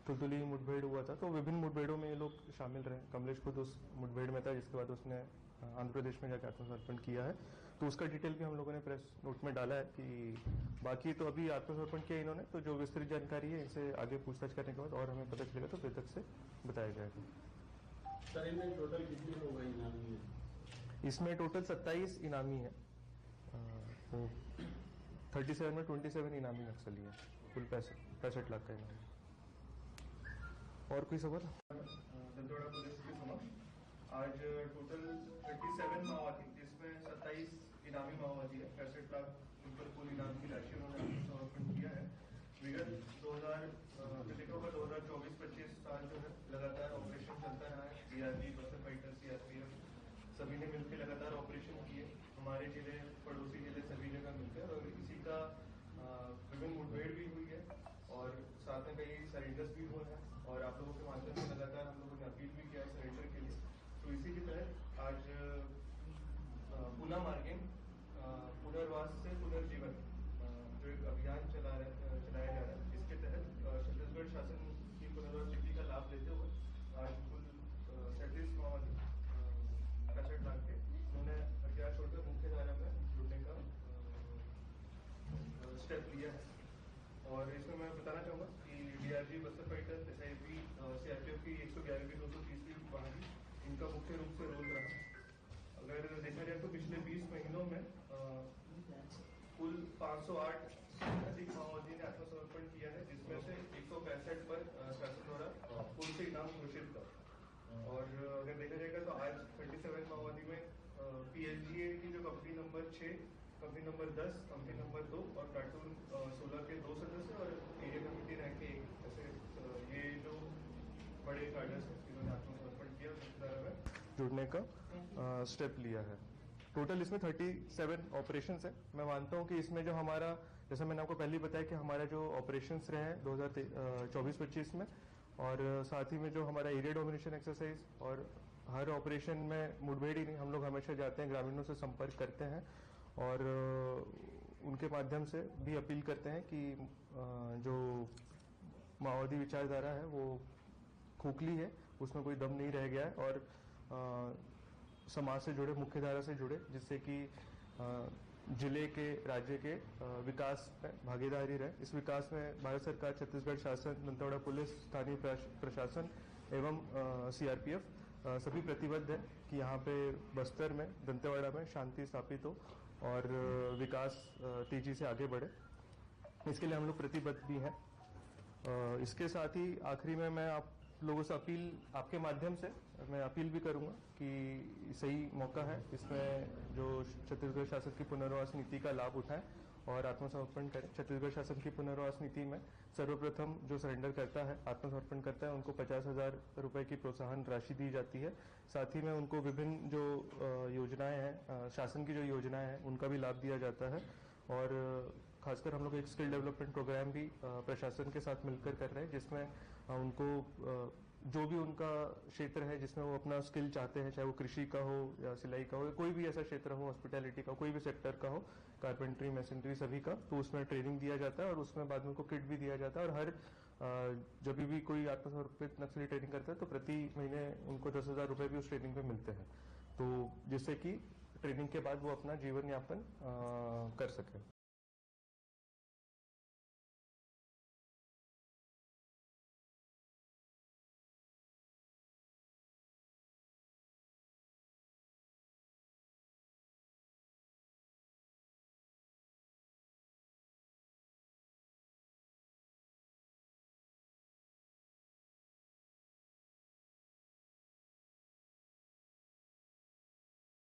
तुलतुली मुठभेड़ हुआ था, तो विभिन्न मुठभेड़ों में ये लोग शामिल रहे। कमलेश खुद उस मुठभेड़ में था, जिसके बाद उसने आंध्र प्रदेश में जाकर आत्मसमर्पण किया है। तो उसका डिटेल भी हम लोगों ने प्रेस नोट में डाला है कि बाकी तो अभी आत्मसमर्पण किया इन्होंने, तो जो विस्तृत जानकारी है इनसे आगे पूछताछ करने के बाद और हमें पता चलेगा तो पृथक से बताया जाएगा। सर, इनमें टोटल कितने लोग इनामी है? इसमें टोटल 27 इनामी है। तो 37 में 27 इनामी नक्सली है, कुल 65 लाख का इनामी। और कोई सवाल? दंतेवाड़ा पुलिस के समक्ष आज टोटल 37 माओवादी, जिसमें 27 इनामी माओवादी है, 65 लाख ऊपर कुल इनाम की राशि उन्होंने आत्मसमर्पण किया है। विगत 2024-25 साल जो है लगातार ऑपरेशन चलता रहा है। डीआरजी, बसर फाइटर, सीआरपीएफ सभी ने मिलकर लगातार ऑपरेशन किए। हमारे जिले, पड़ोसी जिले सभी जगह मिलकर, और इसी का विभिन्न मुठभेड़ भी हुई है और साथ में कई सरेंडर्स भी हुए हैं। और आप लोगों के माध्यम से लगातार हम लोगों ने अपील भी किया है सरेंडर के लिए। तो इसी के तहत आज पुनः मार्गेन पुनर्वास से पुनर्जीवन जो एक अभियान चलाया जा रहा है, इसके तहत छत्तीसगढ़ शासन की पुनर्वास नीति का लाभ लेते हुए आज कुल 37 माओवादी 65 लाख के उन्होंने हथियार छोड़कर मुख्य धारा में जुड़ने का स्टेप लिया है। और इसमें मैं बताना चाहूंगा कि डीआरजी, बसर फाइटर, एसआईपी, सीआरपीएफ की 111 की 230वीं वाहिनी, इनका मुख्य रूप से रोल रहा है। अगर देखा जाए तो पिछले 20 महीनों में कुल 508 से अधिक माओवादी ने आत्मसमर्पण किया है, जिसमें से 165 पर शासन द्वारा पुलिस से इनाम घोषित था। और अगर देखा जाएगा तो आज 37 माओवादी में पीएलजीए की जो company number 6, company number 10, company number 2 और प्लाटून 16 के 2 सदस्य और एरिया कमेटी रैंक के 1, ऐसे ये जो बड़े कार्डर्स हैं जिन्होंने आत्मसमर्पण किया में जुड़ने का स्टेप लिया है। टोटल इसमें 37 ऑपरेशंस है। मैं मानता हूं कि इसमें जो हमारा, जैसे मैंने आपको पहले बताया कि हमारा जो ऑपरेशंस रहे हैं 2024-25 में, और साथ ही में जो हमारा एरिया डोमिनेशन एक्सरसाइज, और हर ऑपरेशन में मुठभेड़ ही नहीं, हम लोग हमेशा जाते हैं, ग्रामीणों से संपर्क करते हैं और उनके माध्यम से भी अपील करते हैं कि जो माओवादी विचारधारा है वो खोखली है, उसमें कोई दम नहीं रह गया है, और समाज से जुड़े, मुख्य धारा से जुड़े, जिससे कि जिले के, राज्य के विकास में भागीदारी रहे। इस विकास में भारत सरकार, छत्तीसगढ़ शासन, दंतेवाड़ा पुलिस, स्थानीय प्रशासन एवं सीआरपीएफ सभी प्रतिबद्ध है कि यहाँ पे बस्तर में, दंतेवाड़ा में शांति स्थापित हो और विकास तेजी से आगे बढ़े। इसके लिए हम लोग प्रतिबद्ध भी हैं। इसके साथ ही आखिरी में मैं आप लोगों से अपील, आपके माध्यम से मैं अपील भी करूंगा कि सही मौका है, इसमें जो छत्तीसगढ़ शासन की पुनर्वास नीति का लाभ उठाएं और आत्मसमर्पण करें। छत्तीसगढ़ शासन की पुनर्वास नीति में सर्वप्रथम जो सरेंडर करता है, आत्मसमर्पण करता है, उनको 50,000 रुपए की प्रोत्साहन राशि दी जाती है। साथ ही में उनको विभिन्न जो योजनाएं हैं, शासन की जो योजनाएं हैं, उनका भी लाभ दिया जाता है। और खासकर हम लोग एक स्किल डेवलपमेंट प्रोग्राम भी प्रशासन के साथ मिलकर कर रहे हैं, जिसमें उनको जो भी उनका क्षेत्र है जिसमें वो अपना स्किल चाहते हैं, चाहे वो कृषि का हो या सिलाई का हो, कोई भी ऐसा क्षेत्र हो, हॉस्पिटैलिटी का, कोई भी सेक्टर का हो, कारपेंट्री, मैसेंट्री, सभी का, तो उसमें ट्रेनिंग दिया जाता है और उसमें बाद में उनको किट भी दिया जाता है। और हर जब भी कोई आत्मसमर्पित नक्सली ट्रेनिंग करता है तो प्रति महीने उनको 10,000 रुपए भी उस ट्रेनिंग पे मिलते हैं, तो जिससे कि ट्रेनिंग के बाद वो अपना जीवन यापन कर सके।